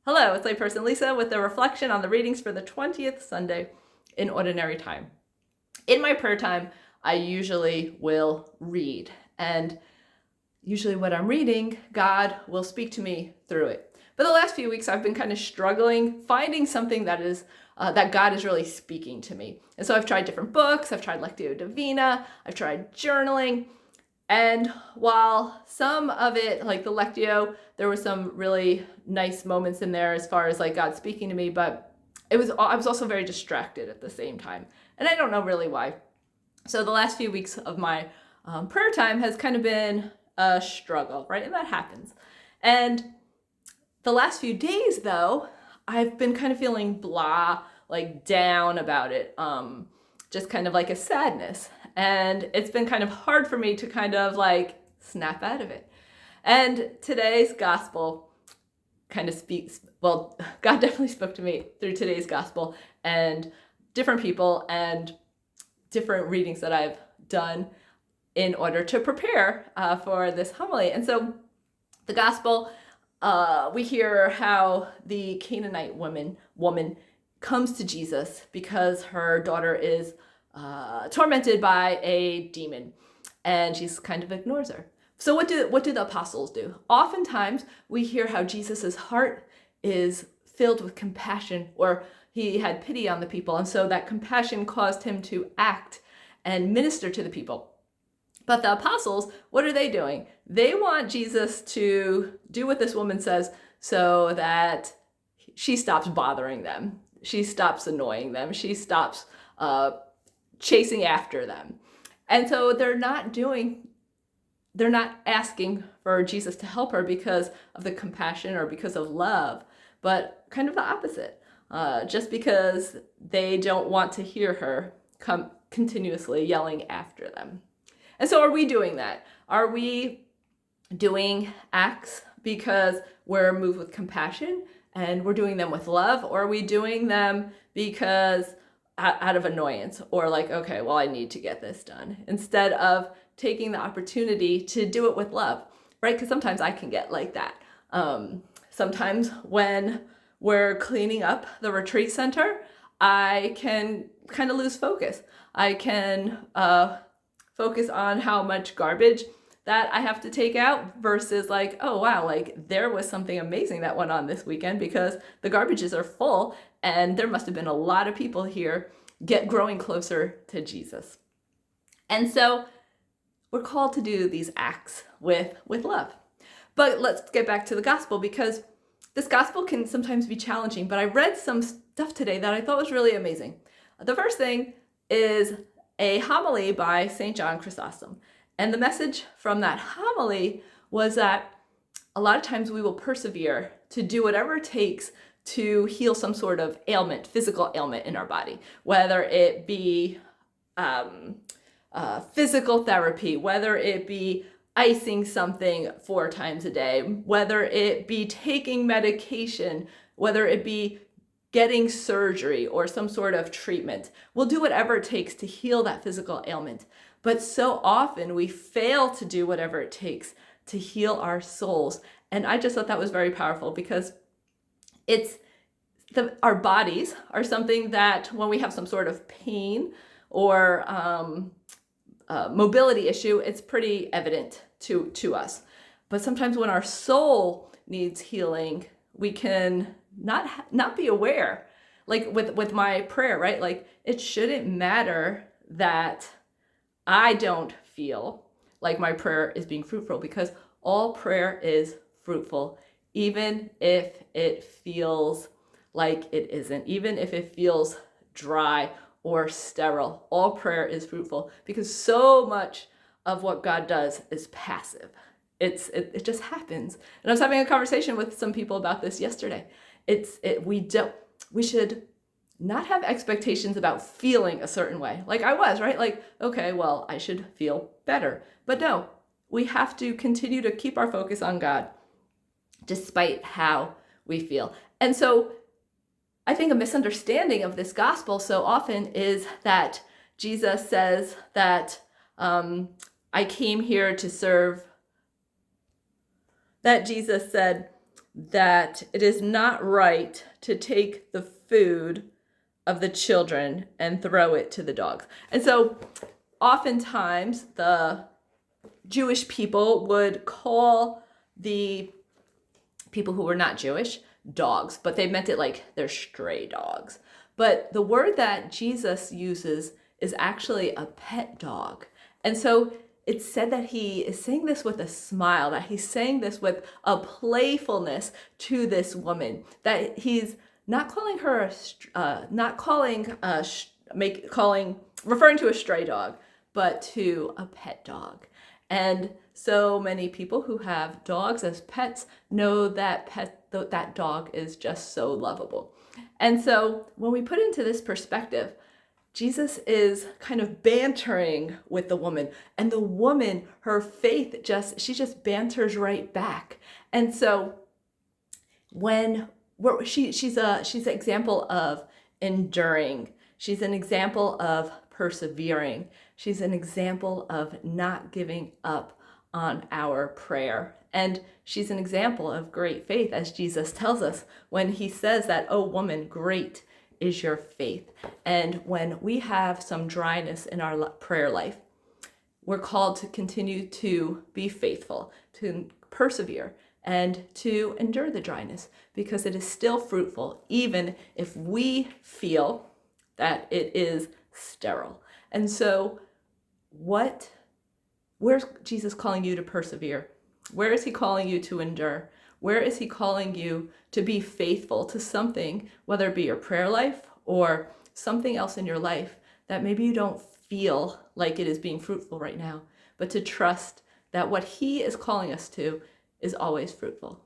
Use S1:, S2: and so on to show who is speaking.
S1: Hello, it's Layperson Lisa with a reflection on the readings for the 20th Sunday in Ordinary Time. In my prayer time, I usually will read, and usually what I'm reading, God will speak to me through it. But the last few weeks, I've been kind of struggling finding something that God is really speaking to me. And so I've tried different books, I've tried Lectio Divina, I've tried journaling, and while some of it, like the Lectio, there were some really nice moments in there as far as like God speaking to me, but I was also very distracted at the same time. And I don't know really why. So the last few weeks of my prayer time has kind of been a struggle, right? And that happens. And the last few days, though, I've been kind of feeling blah, like down about it, just kind of like a sadness. And it's been kind of hard for me to kind of like snap out of it. And today's gospel kind of speaks, well, God definitely spoke to me through today's gospel and different people and different readings that I've done in order to prepare for this homily. And so the gospel, we hear how the Canaanite woman comes to Jesus because her daughter is tormented by a demon, and she kind of ignores her. So what do the apostles do? Oftentimes we hear how Jesus's heart is filled with compassion, or he had pity on the people, and so that compassion caused him to act and minister to the people. But the apostles, what are they doing? They want Jesus to do what this woman says so that she stops bothering them. She stops annoying them. She stops chasing after them. And so they're not asking for Jesus to help her because of the compassion or because of love, but kind of the opposite. Just because they don't want to hear her come continuously yelling after them. And so are we doing that? Are we doing acts because we're moved with compassion and we're doing them with love? Or are we doing them because out of annoyance, or like, okay, well, I need to get this done, instead of taking the opportunity to do it with love, right? Because sometimes I can get like that. Sometimes when we're cleaning up the retreat center, I can kind of lose focus. I can focus on how much garbage that I have to take out versus like, oh wow, like there was something amazing that went on this weekend because the garbages are full and there must have been a lot of people here growing closer to Jesus. And so we're called to do these acts with love. But let's get back to the gospel, because this gospel can sometimes be challenging, but I read some stuff today that I thought was really amazing. The first thing is a homily by St. John Chrysostom. And the message from that homily was that a lot of times we will persevere to do whatever it takes to heal some sort of ailment, physical ailment in our body, whether it be physical therapy, whether it be icing something 4 times a day, whether it be taking medication, whether it be getting surgery or some sort of treatment. We'll do whatever it takes to heal that physical ailment. But so often we fail to do whatever it takes to heal our souls. And I just thought that was very powerful, because our bodies are something that when we have some sort of pain or mobility issue, it's pretty evident to us. But sometimes when our soul needs healing, we can not be aware. Like with my prayer, right? Like it shouldn't matter that I don't feel like my prayer is being fruitful, because all prayer is fruitful, even if it feels like it isn't, even if it feels dry or sterile. All prayer is fruitful, because so much of what God does is passive. It just happens. And I was having a conversation with some people about this yesterday. We should not have expectations about feeling a certain way. Like I was, right? Like, okay, well, I should feel better. But no, we have to continue to keep our focus on God despite how we feel. And so I think a misunderstanding of this gospel so often is that Jesus says that I came here to serve, that Jesus said that it is not right to take the food of the children and throw it to the dogs. And so oftentimes the Jewish people would call the people who were not Jewish dogs, but they meant it like they're stray dogs. But the word that Jesus uses is actually a pet dog. And so it's said that he is saying this with a smile, that he's saying this with a playfulness to this woman, that he's not calling her referring to a stray dog, but to a pet dog. And so many people who have dogs as pets know that that dog is just so lovable. And so when we put into this perspective, Jesus is kind of bantering with the woman, and the woman, her faith she just banters right back. And so she's an example of enduring. She's an example of persevering. She's an example of not giving up on our prayer. And she's an example of great faith, as Jesus tells us when he says that, "Oh woman, great is your faith." And when we have some dryness in our prayer life, we're called to continue to be faithful, to persevere, and to endure the dryness, because it is still fruitful, even if we feel that it is sterile. And so where's Jesus calling you to persevere? Where is he calling you to endure? Where is he calling you to be faithful to something, whether it be your prayer life or something else in your life that maybe you don't feel like it is being fruitful right now, but to trust that what he is calling us to is always fruitful?